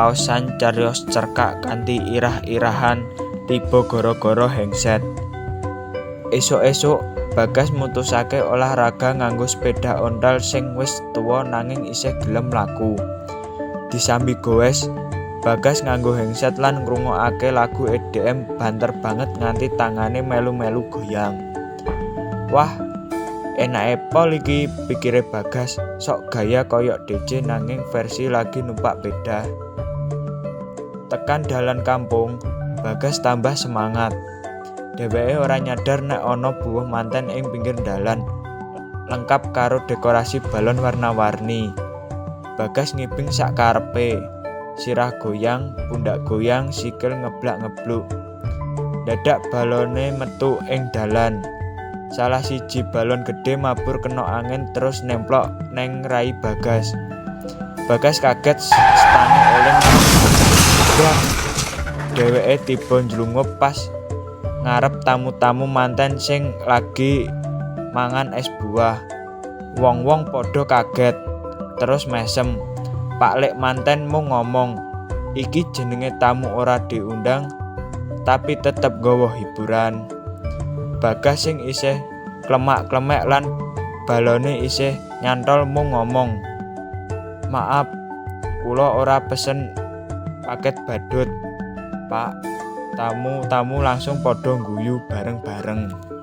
paosan cariyos cerkak kanthi irah-irahan tiba gara-gara hengset. Esuk-esuk Bagas mutusake olahraga nganggo sepeda ontel sing wis tuwa nanging isih gelem laku. Disambi goes, Bagas nganggo hengset lan ngrungokake lagu EDM banter banget nganti tangane melu-melu goyang. Wah, enake pol iki, pikire Bagas, sok gaya koyok DJ nanging versi lagi numpak beda. Tekan dalan kampung, Bagas tambah semangat. Dheweke ora nyadar nek ana buah manten ing pinggir dalan, lengkap karo dekorasi balon warna-warni. Bagas ngibing sak karepe, sirah goyang, pundak goyang, sikil ngeblak-ngebluk. Dadak balone metu ing dalan. Salah siji balon gede mabur kena angin terus nemplok neng rai Bagas. Bagas kaget stane oleng. Dheweke tiba njlungup pas ngarep tamu-tamu manten sing lagi mangan es buah. Wong-wong padha kaget, terus mesem. Pak Lek manten mung ngomong, iki jenenge tamu ora diundang, tapi tetep nggawa hiburan. Bagas sing isih klemak-klemek lan balone isih nyantol mung ngomong, maaf, kula ora pesen paket badut, Pak. Tamu-tamu langsung padha ngguyu bareng-bareng.